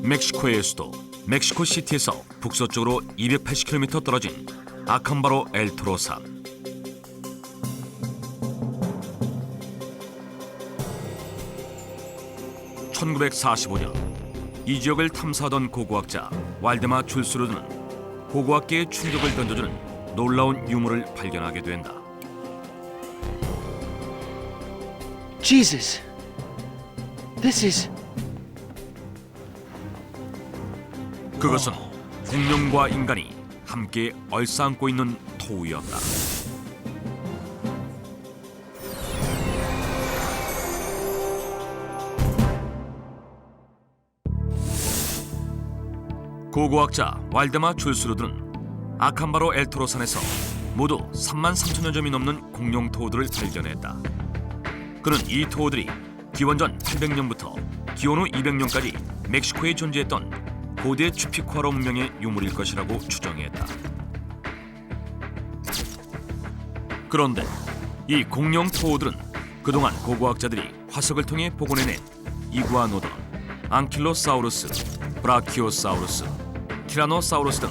멕시코의 수도 멕시코시티에서 북서쪽으로 280km 떨어진 아캄바로 엘토로 산. (1945년) 이 지역을 탐사하던 고고학자 왈데마 줄스루드는 고고학계에 충격을 던져주는 놀라운 유물을 발견하게 된다. Jesus, this is... 그것은 공룡과 인간이 함께 얼싸안고 있는 토우였다. 고고학자 왈데마 줄스루드는 아캄바로 엘토로 산에서 모두 33,000여 점이 넘는 공룡 토우들을 발견했다. 그는 이 토우들이 기원전 800년부터 기원 후 200년까지 멕시코에 존재했던 고대 추피쿠아로 문명의 유물일 것이라고 추정했다. 그런데 이 공룡 토우들은 그동안 고고학자들이 화석을 통해 복원해낸 이구아노돈, 앙킬로사우루스, 브라키오사우루스, 티라노사우루스 등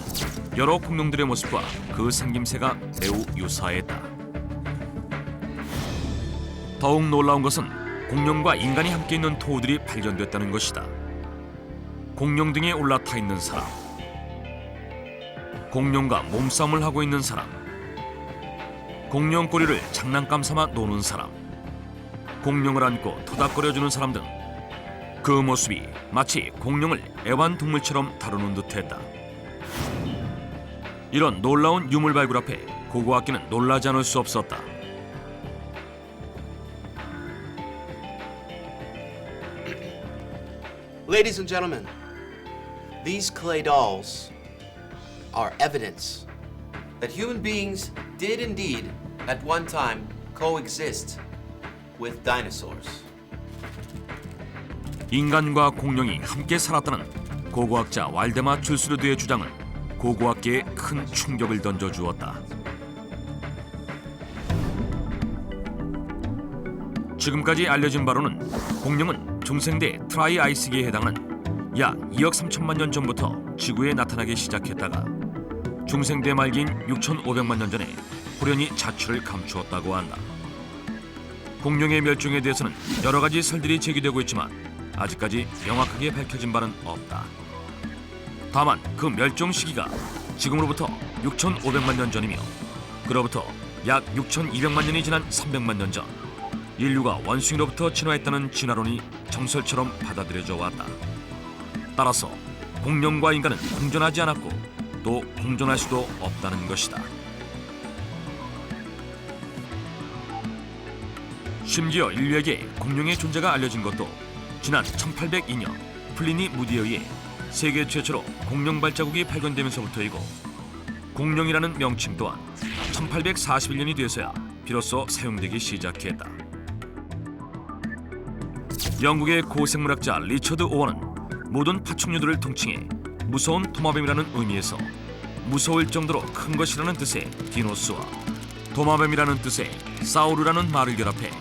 여러 공룡들의 모습과 그 생김새가 매우 유사했다. 더욱 놀라운 것은 공룡과 인간이 함께 있는 토우들이 발견됐다는 것이다. 공룡 등에 올라타 있는 사람, 공룡과 몸싸움을 하고 있는 사람, 공룡 꼬리를 장난감 삼아 노는 사람, 공룡을 안고 토닥거려주는 사람 등 그 모습이 마치 공룡을 애완동물처럼 다루는 듯했다. 이런 놀라운 유물 발굴 앞에 고고학계는 놀라지 않을 수 없었다. Ladies and gentlemen, these clay dolls are evidence that human beings did indeed at one time coexist with dinosaurs. 인간과 공룡이 함께 살았다는 고고학자 왈데마 줄스루드의 주장은 고고학계에 큰 충격을 던져주었다. 지금까지 알려진 바로는 공룡은 중생대 트라이아이스기에 해당하는 약 2억 3천만 년 전부터 지구에 나타나기 시작했다가 중생대 말기인 6,500만 년 전에 호련히 자취를 감추었다고 한다. 공룡의 멸종에 대해서는 여러 가지 설들이 제기되고 있지만 아직까지 명확하게 밝혀진 바는 없다. 다만 그 멸종 시기가 지금으로부터 6,500만 년 전이며 그로부터 약 6,200만 년이 지난 300만 년 전 인류가 원숭이로부터 진화했다는 진화론이 정설처럼 받아들여져 왔다. 따라서 공룡과 인간은 공존하지 않았고 또 공존할 수도 없다는 것이다. 심지어 인류에게 공룡의 존재가 알려진 것도 지난 1802년 플리니 무디에 의해 세계 최초로 공룡 발자국이 발견되면서부터이고 공룡이라는 명칭 또한 1841년이 돼서야 비로소 사용되기 시작했다. 영국의 고생물학자 리처드 오원은 모든 파충류들을 통칭해 무서운 도마뱀이라는 의미에서 무서울 정도로 큰 것이라는 뜻의 디노스와 도마뱀이라는 뜻의 사우루라는 말을 결합해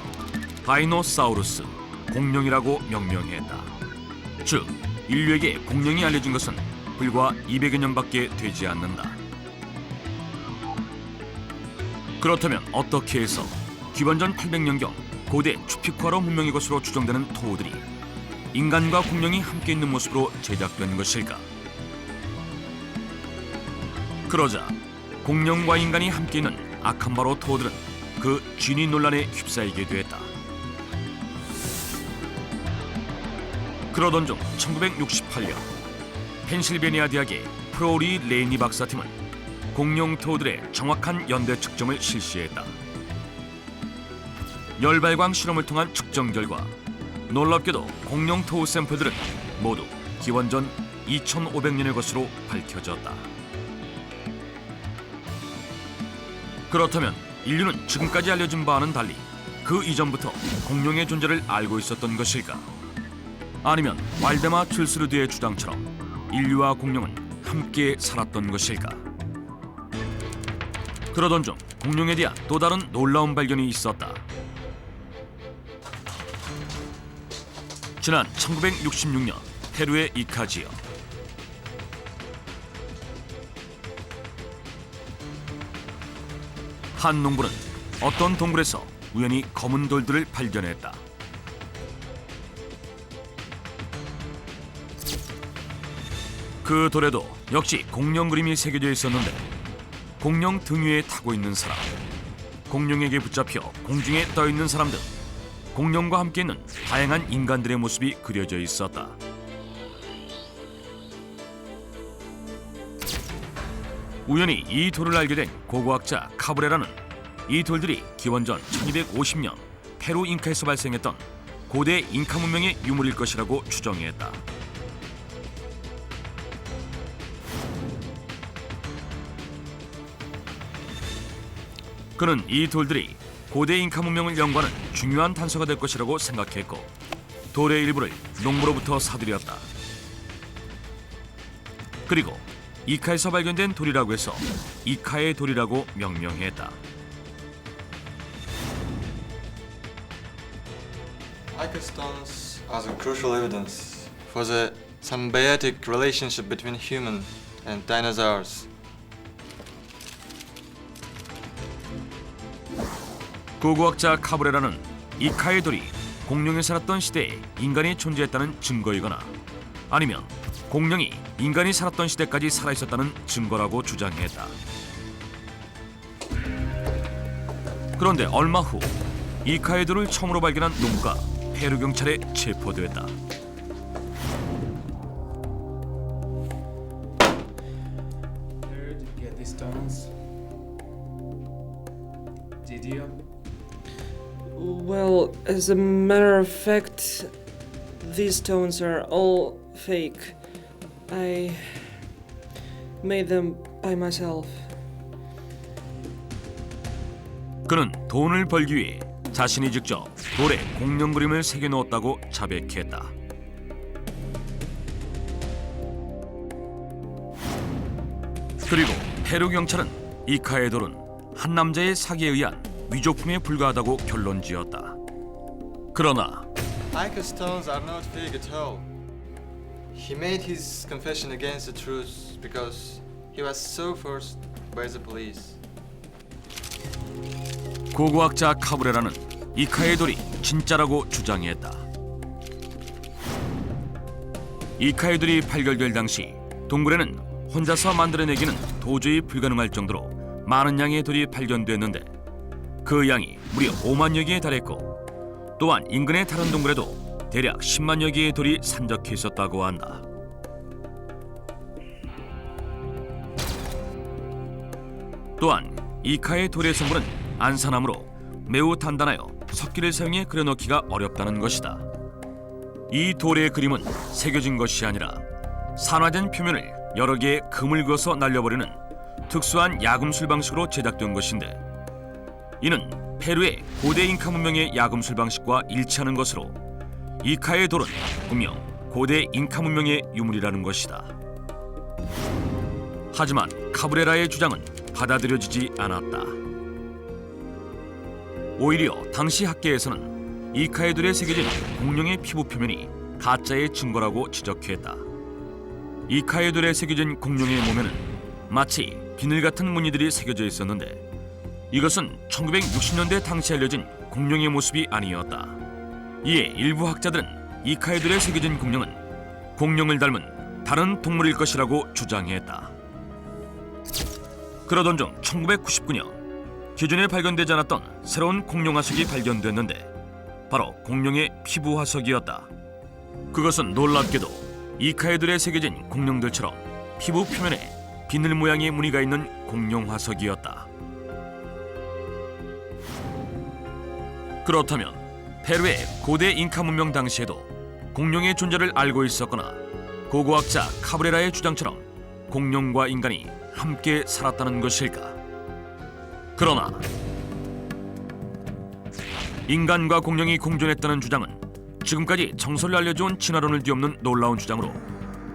다이노사우루스, 공룡이라고 명명했다. 즉, 인류에게 공룡이 알려진 것은 불과 200여 년밖에 되지 않는다. 그렇다면 어떻게 해서 기원전 800년경 고대 추피쿠아로 문명의 것으로 추정되는 토우들이 인간과 공룡이 함께 있는 모습으로 제작된 것일까? 그러자 공룡과 인간이 함께 있는 아캄바로 토우들은 그 진위 논란에 휩싸이게 됐다. 그러던 중 1968년 펜실베니아 대학의 프로리 레이니 박사팀은 공룡 토우들의 정확한 연대 측정을 실시했다. 열발광 실험을 통한 측정 결과 놀랍게도 공룡 토우 샘플들은 모두 기원전 2,500년의 것으로 밝혀졌다. 그렇다면 인류는 지금까지 알려진 바와는 달리 그 이전부터 공룡의 존재를 알고 있었던 것일까? 아니면 왈데마 줄스루드의 주장처럼 인류와 공룡은 함께 살았던 것일까? 그러던 중 공룡에 대한 또 다른 놀라운 발견이 있었다. 지난 1966년 페루의 이카지역. 한 농부는 어떤 동굴에서 우연히 검은 돌들을 발견했다. 그 돌에도 역시 공룡 그림이 새겨져 있었는데 공룡 등 위에 타고 있는 사람, 공룡에게 붙잡혀 공중에 떠 있는 사람 등 공룡과 함께 있는 다양한 인간들의 모습이 그려져 있었다. 우연히 이 돌을 알게 된 고고학자 카브레라는 이 돌들이 기원전 1250년 페루 잉카에서 발생했던 고대 잉카 문명의 유물일 것이라고 추정했다. 그는 이 돌들이 고대 잉카 문명을 연구하는 중요한 단서가 될 것이라고 생각했고 돌의 일부를 농부로부터 사들였다. 그리고 이카에서 발견된 돌이라고 해서 이카의 돌이라고 명명했다. Ica stones are the crucial evidence for the symbiotic relationship between human and dinosaurs. 고고학자 카브레라는 이카의 돌이 공룡이 살았던 시대에 인간이 존재했다는 증거이거나 아니면 공룡이 인간이 살았던 시대까지 살아있었다는 증거라고 주장했다. 그런데 얼마 후 이카의 돌을 처음으로 발견한 농부가 페루 경찰에 체포됐다. Where did you get these stones? Did you? Well, as a matter of fact, these stones are all fake. I made them by myself. 그는 돈을 벌기 위해 자신이 직접 돌에 공룡 그림을 새겨 넣었다고 자백했다. 그리고 페루 경찰은 이카의 돌은 한 남자의 사기에 의한 위조품에 불과하다고 결론지었다. 그러나 Ica stones are not fake at all. He made his confession against the truth because he was so forced by the police. 고고학자 카브레라는 이카의 돌이 진짜라고 주장했다. 이카의 돌이 발견될 당시 동굴에는 혼자서 만들어내기는 도저히 불가능할 정도로 많은 양의 돌이 발견됐는데 그 양이 무려 5만여 개에 달했고 또한 인근의 다른 동굴에도 대략 10만여 개의 돌이 산적해 있었다고 한다. 또한 이카의 돌의 성분은 안산암으로 매우 단단하여 석기를 사용해 그려넣기가 어렵다는 것이다. 이 돌의 그림은 새겨진 것이 아니라 산화된 표면을 여러 개의 금을 그어서 날려버리는 특수한 야금술 방식으로 제작된 것인데 이는 페루의 고대 잉카 문명의 야금술 방식과 일치하는 것으로 이카의 돌은 분명 고대 잉카 문명의 유물이라는 것이다. 하지만 카브레라의 주장은 받아들여지지 않았다. 오히려 당시 학계에서는 이카의 돌에 새겨진 공룡의 피부 표면이 가짜의 증거라고 지적했다. 이카의 돌에 새겨진 공룡의 몸에는 마치 비늘 같은 무늬들이 새겨져 있었는데 이것은 1960년대 당시 알려진 공룡의 모습이 아니었다. 이에 일부 학자들은 이카의 돌에 새겨진 공룡은 공룡을 닮은 다른 동물일 것이라고 주장했다. 그러던 중 1999년 기존에 발견되지 않았던 새로운 공룡 화석이 발견됐는데 바로 공룡의 피부 화석이었다. 그것은 놀랍게도 이카의 돌에 새겨진 공룡들처럼 피부 표면에 비늘 모양의 무늬가 있는 공룡 화석이었다. 그렇다면 페루의 고대 잉카 문명 당시에도 공룡의 존재를 알고 있었거나 고고학자 카브레라의 주장처럼 공룡과 인간이 함께 살았다는 것일까? 그러나 인간과 공룡이 공존했다는 주장은 지금까지 정설을 알려준 진화론을 뒤엎는 놀라운 주장으로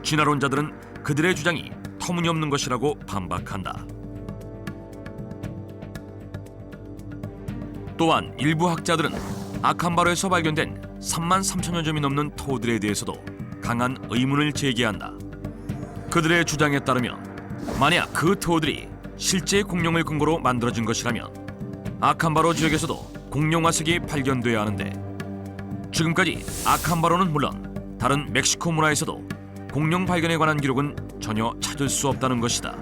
진화론자들은 그들의 주장이 터무니없는 것이라고 반박한다. 또한 일부 학자들은 아캄바로에서 발견된 3만 3천여 점이 넘는 토들에 대해서도 강한 의문을 제기한다. 그들의 주장에 따르면 만약 그 토들이 실제 공룡을 근거로 만들어진 것이라면 아칸바로 지역에서도 공룡 화석이 발견돼야 하는데 지금까지 아칸바로는 물론 다른 멕시코 문화에서도 공룡 발견에 관한 기록은 전혀 찾을 수 없다는 것이다.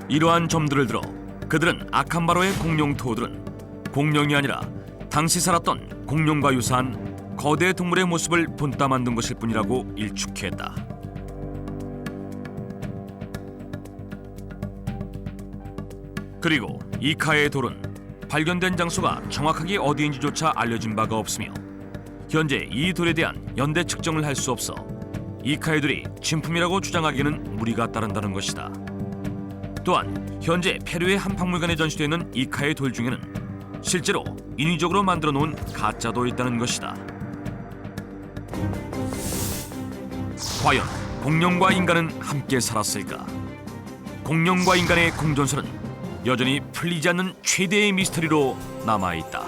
이러한 점들을 들어 그들은 아칸바로의 공룡 토들은 공룡이 아니라 당시 살았던 공룡과 유사한 거대 동물의 모습을 본따 만든 것일 뿐이라고 일축했다. 그리고 이카의 돌은 발견된 장소가 정확하게 어디인지조차 알려진 바가 없으며 현재 이 돌에 대한 연대 측정을 할 수 없어 이카의 돌이 진품이라고 주장하기에는 무리가 따른다는 것이다. 또한 현재 페루의 한 박물관에 전시되어 있는 이카의 돌 중에는 실제로 인위적으로 만들어 놓은 가짜도 있다는 것이다. 과연 공룡과 인간은 함께 살았을까? 공룡과 인간의 공존설은 여전히 풀리지 않는 최대의 미스터리로 남아있다.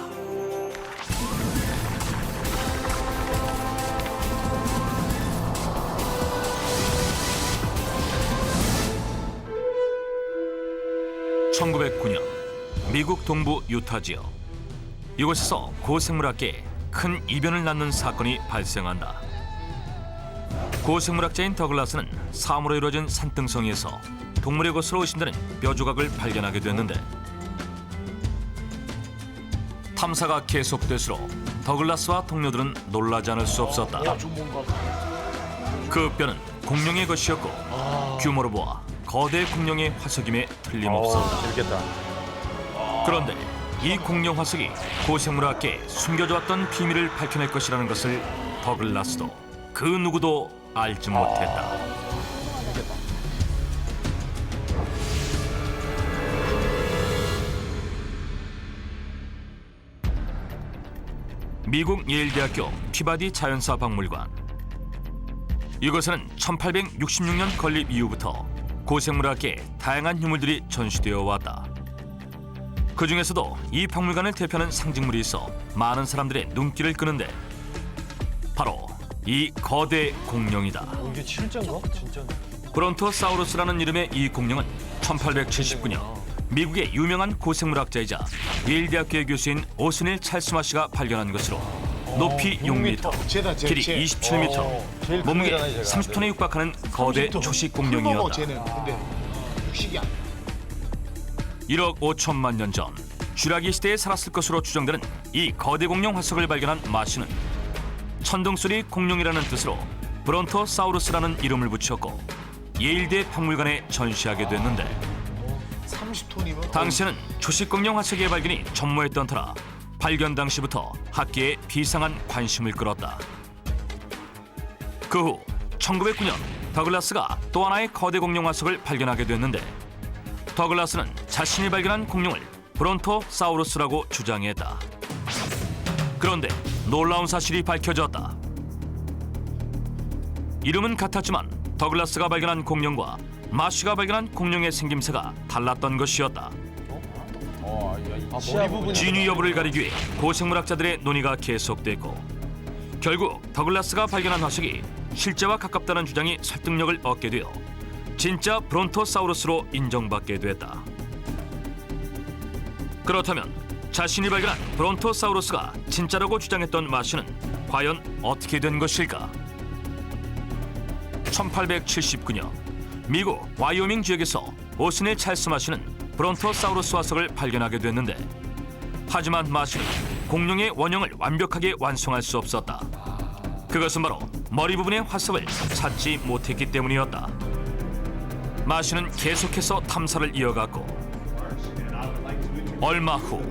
(1909년) 미국 동부 유타 지역 이곳에서 고생물학계에 큰 이변을 낳는 사건이 발생한다. 고생물학자인 더글라스는 사암으로 이루어진 산등성이에서 동물의 것으로 의심되는 뼈 조각을 발견하게 됐는데 탐사가 계속될수록 더글라스와 동료들은 놀라지 않을 수 없었다. 그 뼈는 공룡의 것이었고 규모로 보아 거대 공룡의 화석임에 틀림없었다. 그런데 이 공룡 화석이 고생물학계에 숨겨져왔던 비밀을 밝혀낼 것이라는 것을 더글라스도 그 누구도 알지 못했다. 미국 예일대학교 피바디 자연사 박물관. 이곳에는 1866년 건립 이후부터 고생물학계에 다양한 유물들이 전시되어 왔다. 그 중에서도 이 박물관을 대표하는 상징물이 있어 많은 사람들의 눈길을 끄는데 바로 이 거대 공룡이다. 이게 실제인가? 진짜. 브론토사우루스라는 이름의 이 공룡은 1879년 미국의 유명한 고생물학자이자 예일대학교의 교수인 오스닐 찰스마 씨가 발견한 것으로 높이 6m, 길이 27m, 몸무게 30톤에 육박하는 거대 초식 공룡이었다. 쟤는 근데 육식이 아니야. 1억 5천만 년 전 쥐라기 시대에 살았을 것으로 추정되는 이 거대 공룡 화석을 발견한 마씨는 천둥소리 공룡이라는 뜻으로 브론토사우루스라는 이름을 붙였고 예일대 박물관에 전시하게 됐는데 30톤이면 당시에는 초식 공룡 화석의 발견이 전무했던 터라 발견 당시부터 학계에 비상한 관심을 끌었다. 그 후 1909년 더글라스가 또 하나의 거대 공룡 화석을 발견하게 됐는데 더글라스는 자신이 발견한 공룡을 브론토사우루스라고 주장했다. 그런데 놀라운 사실이 밝혀졌다. 이름은 같았지만 더글라스가 발견한 공룡과 마쉬가 발견한 공룡의 생김새가 달랐던 것이었다. 진위 여부를 가리기 위해 고생물학자들의 논의가 계속됐고 결국 더글라스가 발견한 화석이 실제와 가깝다는 주장이 설득력을 얻게 되어 진짜 브론토사우루스로 인정받게 됐다. 그렇다면 자신이 발견한 브론토사우루스가 진짜라고 주장했던 마쉬는 과연 어떻게 된 것일까? 1879년 미국 와이오밍 지역에서 오스닐 찰스 마쉬는 브론토사우루스 화석을 발견하게 됐는데 하지만 마쉬는 공룡의 원형을 완벽하게 완성할 수 없었다. 그것은 바로 머리 부분의 화석을 찾지 못했기 때문이었다. 마쉬는 계속해서 탐사를 이어갔고 얼마 후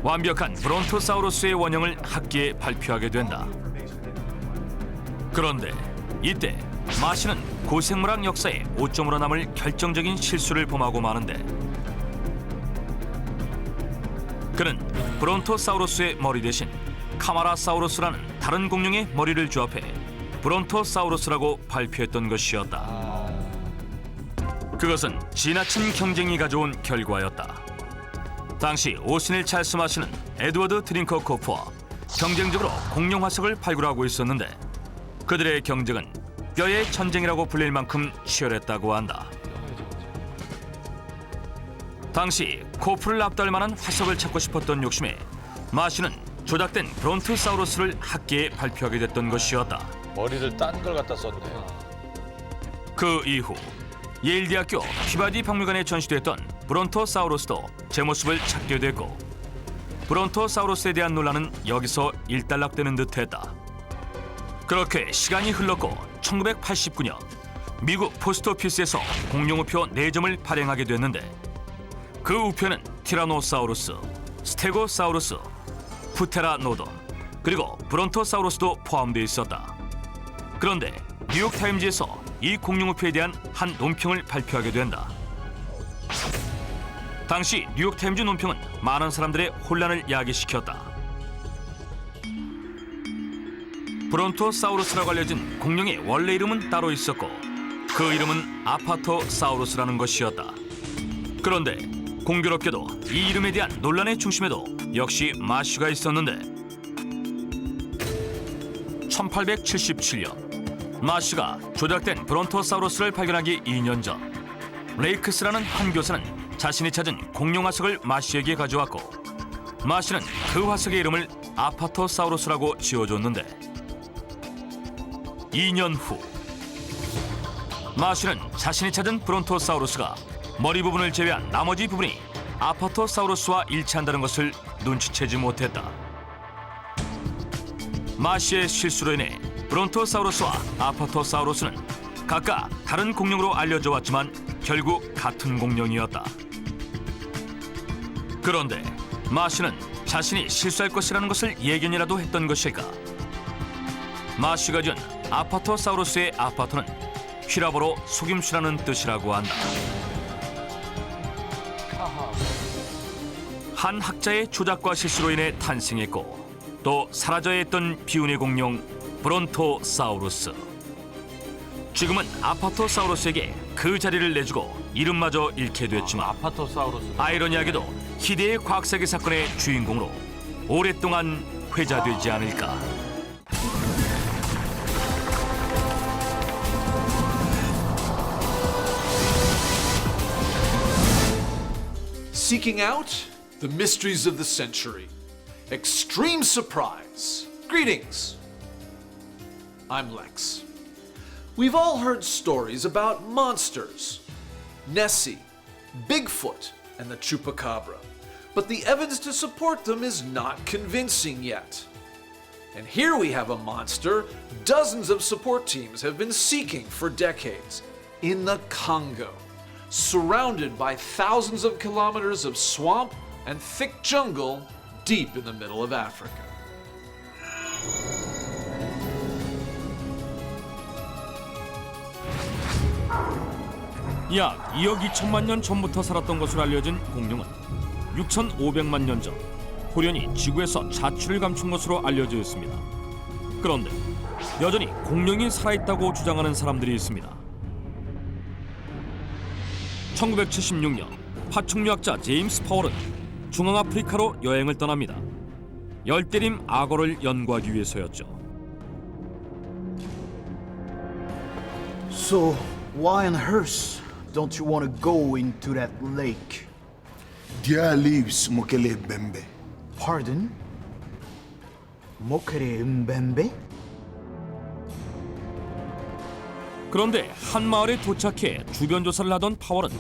완벽한 브론토사우루스의 원형을 학계에 발표하게 된다. 그런데 이때 마쉬는 고생물학 역사에 오점으로 남을 결정적인 실수를 범하고 마는데 그는 브론토사우루스의 머리 대신 카마라사우루스라는 다른 공룡의 머리를 조합해 브론토사우루스라고 발표했던 것이었다. 그것은 지나친 경쟁이 가져온 결과였다. 당시 오스닐 찰스 마쉬는 에드워드 트링커 코프와 경쟁적으로 공룡 화석을 발굴하고 있었는데 그들의 경쟁은 뼈의 전쟁이라고 불릴 만큼 치열했다고 한다. 당시 코프를 압도할 만한 화석을 찾고 싶었던 욕심에 마쉬는 조작된 브론토사우루스를 학계에 발표하게 됐던 것이었다. 머리를 딴 걸 갖다 썼네. 그 이후 예일대학교 피바디 박물관에 전시됐던 브론토사우루스도 제 모습을 찾게 됐고 브론토사우루스에 대한 논란은 여기서 일단락되는 듯했다. 그렇게 시간이 흘렀고 1989년 미국 포스트오피스에서 공룡우표 4점을 발행하게 됐는데 그 우표는 티라노사우루스, 스테고사우루스, 프테라노돈 그리고 브론토사우루스도 포함되어 있었다. 그런데 뉴욕타임즈에서 이 공룡우표에 대한 한 논평을 발표하게 된다. 당시 뉴욕타임즈 논평은 많은 사람들의 혼란을 야기시켰다. 브론토사우루스라고 알려진 공룡의 원래 이름은 따로 있었고 그 이름은 아파토사우루스라는 것이었다. 그런데 공교롭게도 이 이름에 대한 논란의 중심에도 역시 마쉬가 있었는데 1877년 마쉬가 조작된 브론토사우루스를 발견하기 2년 전 레이크스라는 한 교사는 자신이 찾은 공룡 화석을 마쉬에게 가져왔고 마쉬는 그 화석의 이름을 아파토사우루스라고 지어줬는데 2년 후 마쉬는 자신이 찾은 브론토사우루스가 머리 부분을 제외한 나머지 부분이 아파토사우루스와 일치한다는 것을 눈치채지 못했다. 마쉬의 실수로 인해 브론토사우루스와 아파토사우루스는 각각 다른 공룡으로 알려져 왔지만 결국 같은 공룡이었다. 그런데 마쉬는 자신이 실수할 것이라는 것을 예견이라도 했던 것일까? 마쉬가 지은 아파토사우루스의 아파토는 휘라버로 속임수라는 뜻이라고 한다. 한 학자의 조작과 실수로 인해 탄생했고 또 사라져야 했던 비운의 공룡 브론토사우루스. 지금은 아파토사우루스에게 그 자리를 내주고 이름마저 잃게 됐지만 아파토사우루스. 아이러니하게도 희대의 과학사기 사건의 주인공으로 오랫동안 회자되지 않을까. Seeking out the mysteries of the century. Extreme surprise. Greetings. I'm Lex. We've all heard stories about monsters. Nessie, Bigfoot, and the Chupacabra. But the evidence to support them is not convincing yet. And here we have a monster dozens of support teams have been seeking for decades. In the Congo. Surrounded by thousands of kilometers of swamp and thick jungle deep in the middle of Africa. 약 2억 2천만 년 전부터 살았던 것으로 알려진 공룡은 6,500만 년 전 호련히 지구에서 자취를 감춘 것으로 알려져 있습니다. 그런데 여전히 공룡이 살아있다고 주장하는 사람들이 있습니다. 1976년 파충류학자 제임스 파월은 중앙아프리카로 여행을 떠납니다. 열대림 악어를 연구하기 위해서였죠. So, why on earth don't you want to go into that lake? There lives Mokele Bembe. Pardon? Mokere Mbembe? 그런데 한 마을에 도착해 주변 조사를 하던 파월은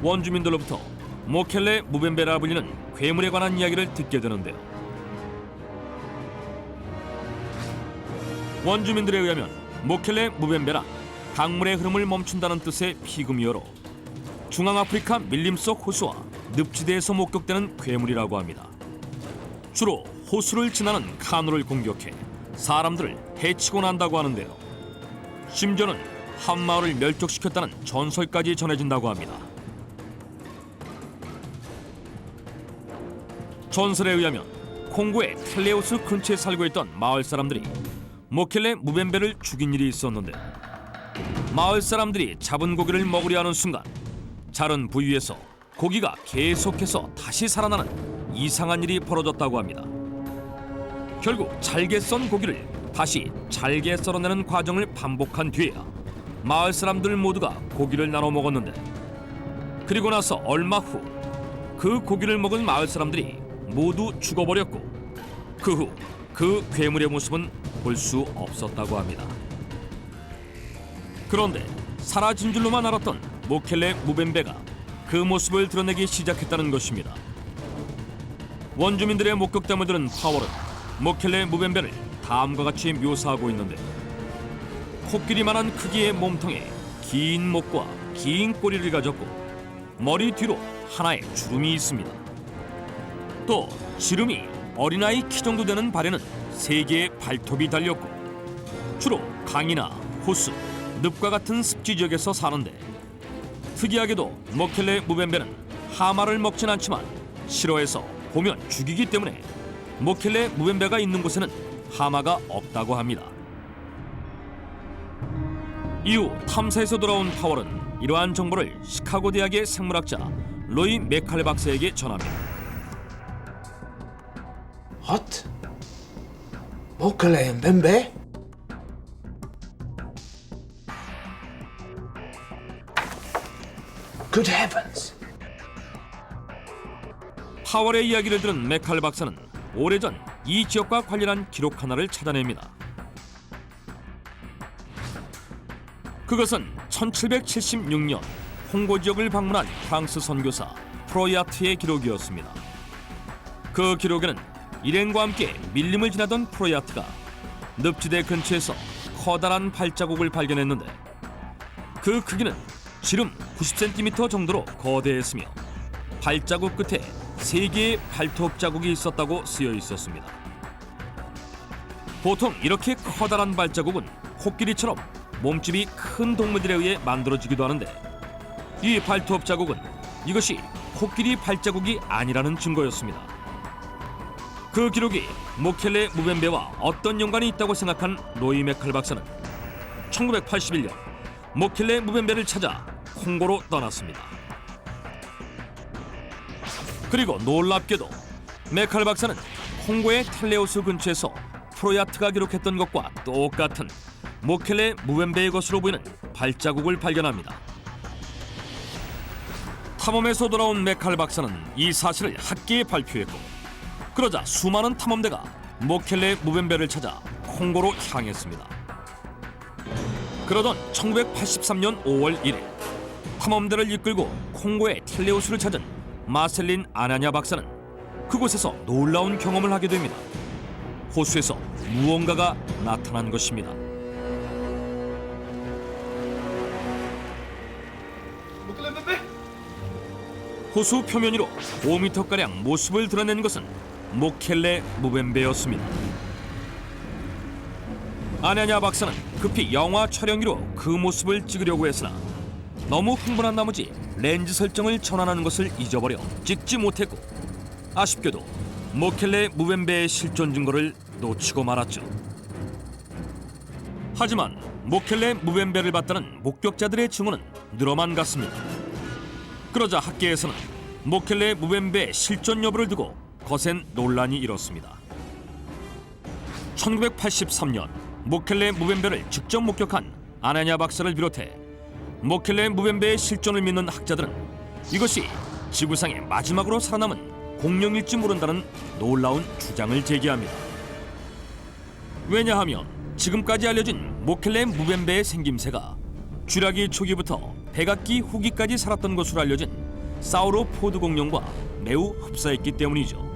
원주민들로부터 모켈레 무벤베라 불리는 괴물에 관한 이야기를 듣게 되는데요. 원주민들에 의하면 모켈레 무벤베라 강물의 흐름을 멈춘다는 뜻의 피그미어로 중앙아프리카 밀림 속 호수와 늪지대에서 목격되는 괴물이라고 합니다. 주로 호수를 지나는 카누를 공격해 사람들을 해치곤 한다고 하는데요. 심지어는 한 마을을 멸족시켰다는 전설까지 전해진다고 합니다. 전설에 의하면 콩고의 텔레우스 근처에 살고 있던 마을 사람들이 모켈레 무벤베를 죽인 일이 있었는데 마을 사람들이 잡은 고기를 먹으려 하는 순간 자른 부위에서 고기가 계속해서 다시 살아나는 이상한 일이 벌어졌다고 합니다. 결국 잘게 썬 고기를 다시 잘게 썰어내는 과정을 반복한 뒤에야 마을 사람들 모두가 고기를 나눠 먹었는데, 그리고 나서 얼마 후 그 고기를 먹은 마을 사람들이 모두 죽어버렸고, 그 후 그 괴물의 모습은 볼 수 없었다고 합니다. 그런데 사라진 줄로만 알았던 모켈레 무벤베가 그 모습을 드러내기 시작했다는 것입니다. 원주민들의 목격담을 들은 파월은 모켈레 무벤베를 다음과 같이 묘사하고 있는데, 코끼리만한 크기의 몸통에 긴 목과 긴 꼬리를 가졌고 머리 뒤로 하나의 주름이 있습니다. 또 지름이 어린아이 키 정도 되는 발에는 3개의 발톱이 달렸고, 주로 강이나 호수, 늪과 같은 습지 지역에서 사는데, 특이하게도 모켈레 무벤베는 하마를 먹진 않지만 싫어해서 보면 죽이기 때문에 모켈레 무벤베가 있는 곳에는 하마가 없다고 합니다. 이후 탐사에서 돌아온 파월은 이러한 정보를 시카고 대학의 생물학자 로이 메칼 박사에게 전합니다. What? 모켈레 뱀베? Good heavens! 파월의 이야기를 들은 메칼 박사는 오래전 이 지역과 관련한 기록 하나를 찾아냅니다. 그것은 1776년 홍고 지역을 방문한 프랑스 선교사 프로야트의 기록이었습니다. 그 기록에는 일행과 함께 밀림을 지나던 프로야트가 늪지대 근처에서 커다란 발자국을 발견했는데, 그 크기는 지름 90cm 정도로 거대했으며 발자국 끝에 3개의 발톱 자국이 있었다고 쓰여 있었습니다. 보통 이렇게 커다란 발자국은 코끼리처럼 몸집이 큰 동물들에 의해 만들어지기도 하는데, 이 발톱 자국은 이것이 코끼리 발자국이 아니라는 증거였습니다. 그 기록이 모켈레 무벤베와 어떤 연관이 있다고 생각한 로이 메칼 박사는 1981년 모켈레 무벤베를 찾아 콩고로 떠났습니다. 그리고 놀랍게도 메칼 박사는 콩고의 텔레오스 근처에서 프로야트가 기록했던 것과 똑같은 모켈레 무벤베의 것으로 보이는 발자국을 발견합니다. 탐험에서 돌아온 메칼 박사는 이 사실을 학계에 발표했고, 그러자 수많은 탐험대가 모켈레 무벤베를 찾아 콩고로 향했습니다. 그러던 1983년 5월 1일 탐험대를 이끌고 콩고의 텔레오스를 찾은 마셀린 아냐냐 박사는 그곳에서 놀라운 경험을 하게 됩니다. 호수에서 무언가가 나타난 것입니다. 호수 표면 위로 5m가량 모습을 드러낸 것은 모켈레 무벤베였습니다. 아냐냐 박사는 급히 영화 촬영기로 그 모습을 찍으려고 했으나 너무 흥분한 나머지 렌즈 설정을 전환하는 것을 잊어버려 찍지 못했고, 아쉽게도 모켈레 무벤베의 실존 증거를 놓치고 말았죠. 하지만 모켈레 무벤베를 봤다는 목격자들의 증언은 늘어만 갔습니다. 그러자 학계에서는 모켈레 무벤베의 실존 여부를 두고 거센 논란이 일었습니다. 1983년 모켈레 무벤베를 직접 목격한 아냐냐 박사를 비롯해 모켈레 무벤베의 실존을 믿는 학자들은 이것이 지구상의 마지막으로 살아남은 공룡일지 모른다는 놀라운 주장을 제기합니다. 왜냐하면 지금까지 알려진 모켈레 무벤베의 생김새가 쥐라기 초기부터 백악기 후기까지 살았던 것으로 알려진 사우로포드 공룡과 매우 흡사했기 때문이죠.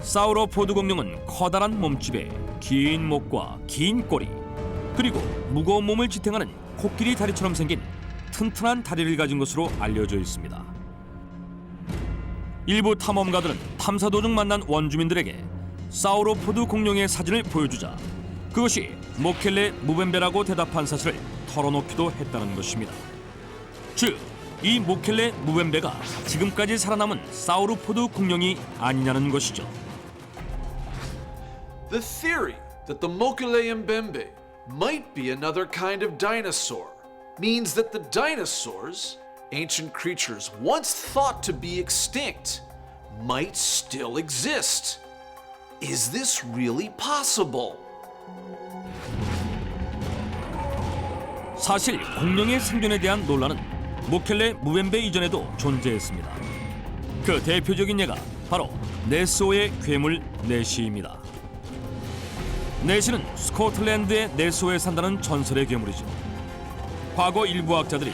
사우로포드 공룡은 커다란 몸집에 긴 목과 긴 꼬리, 그리고 무거운 몸을 지탱하는 코끼리 다리처럼 생긴 튼튼한 다리를 가진 것으로 알려져 있습니다. 일부 탐험가들은 탐사 도중 만난 원주민들에게 사우로포드 공룡의 사진을 보여주자 그것이 모켈레 무벤베라고 대답한 사실을 털어놓기도 했다는 것입니다. 즉, 이 모켈레 무벤베가 지금까지 살아남은 사우로포드 공룡이 아니냐는 것이죠. The theory that the Mokeley Mbembe might be another kind of dinosaur means that the dinosaurs, ancient creatures once thought to be extinct, might still exist. Is this really possible? 사실 공룡의 생존에 대한 논란은 모켈레 무벤베 이전에도 존재했습니다. 그 대표적인 예가 바로 네소의 괴물 네시입니다. 네시는 스코틀랜드의 네소에 산다는 전설의 괴물이죠. 과거 일부 학자들이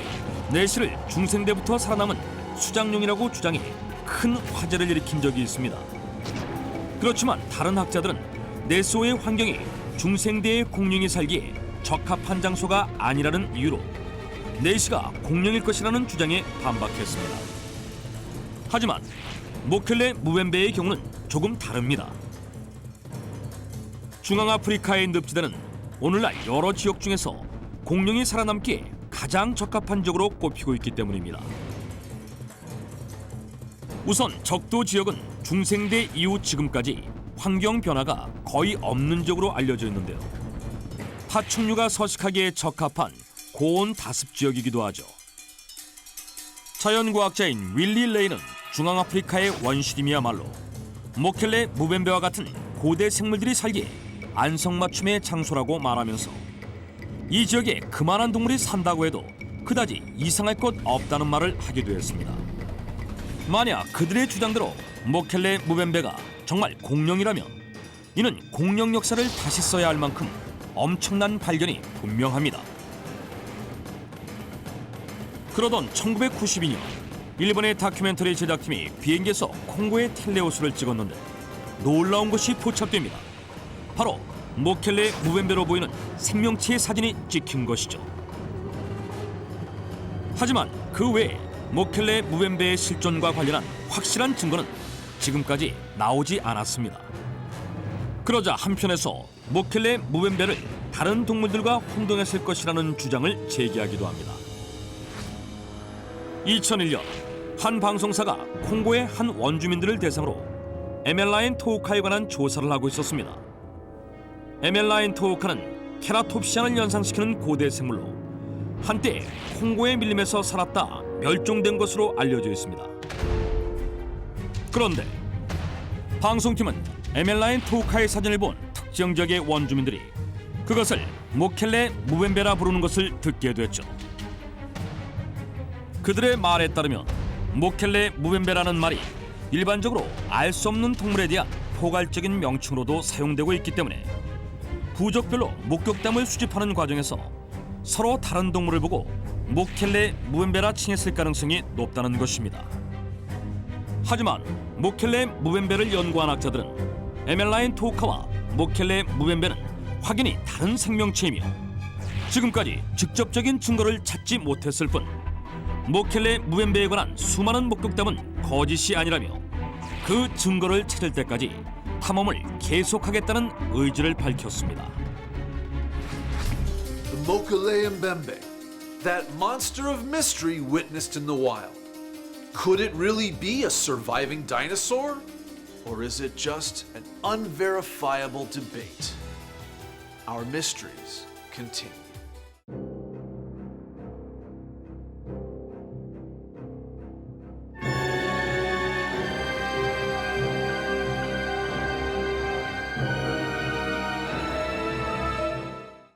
네시를 중생대부터 살아남은 수장용이라고 주장해 큰 화제를 일으킨 적이 있습니다. 그렇지만 다른 학자들은 네소의 환경이 중생대의 공룡이 살기에 적합한 장소가 아니라는 이유로 네시가 공룡일 것이라는 주장에 반박했습니다. 하지만 모켈레 무벤베의 경우는 조금 다릅니다. 중앙아프리카의 늪지대는 오늘날 여러 지역 중에서 공룡이 살아남기에 가장 적합한 지역으로 꼽히고 있기 때문입니다. 우선 적도 지역은 중생대 이후 지금까지 환경 변화가 거의 없는 지역으로 알려져 있는데요. 파충류가 서식하기에 적합한 고온 다습 지역이기도 하죠. 자연과학자인 윌리 레이는 중앙아프리카의 원시림이야말로 모켈레 무벤베와 같은 고대 생물들이 살기에 안성맞춤의 장소라고 말하면서 이 지역에 그만한 동물이 산다고 해도 그다지 이상할 것 없다는 말을 하기도 했습니다. 만약 그들의 주장대로 모켈레 무벤베가 정말 공룡이라면 이는 공룡 역사를 다시 써야 할 만큼 엄청난 발견이 분명합니다. 그러던 1992년 일본의 다큐멘터리 제작팀이 비행기에서 콩고의 텔레오스를 찍었는데 놀라운 것이 포착됩니다. 바로 모켈레 무벤베로 보이는 생명체의 사진이 찍힌 것이죠. 하지만 그 외에 모켈레 무벤베의 실존과 관련한 확실한 증거는 지금까지 나오지 않았습니다. 그러자 한편에서 모켈레 무벤베를 다른 동물들과 혼동했을 것이라는 주장을 제기하기도 합니다. 2001년 한 방송사가 콩고의 한 원주민들을 대상으로 에멜라인 토우카에 관한 조사를 하고 있었습니다. 에멜라인 토우카는 케라톱시안을 연상시키는 고대 생물로 한때 콩고의 밀림에서 살았다 멸종된 것으로 알려져 있습니다. 그런데 방송팀은 에멜라인 토우카의 사진을 본 특정 지역의 원주민들이 그것을 모켈레 무벤베라 부르는 것을 듣게 됐죠. 그들의 말에 따르면 모켈레 무벤베라는 말이 일반적으로 알 수 없는 동물에 대한 포괄적인 명칭으로도 사용되고 있기 때문에 부족별로 목격담을 수집하는 과정에서 서로 다른 동물을 보고 모켈레 무벤베라 칭했을 가능성이 높다는 것입니다. 하지만 모켈레 무벤베를 연구한 학자들은 에멜라인 토우카와 모켈레 무벤베는 확연히 다른 생명체이며 지금까지 직접적인 증거를 찾지 못했을 뿐 모켈레 무벤베에 관한 수많은 목격담은 거짓이 아니라며 그 증거를 찾을 때까지 탐험을 계속하겠다는 의지를 밝혔습니다. The Mokele Mbembe, that monster of mystery witnessed in the wild. Could it really be a surviving dinosaur? Or is it just an unverifiable debate? Our mysteries continue.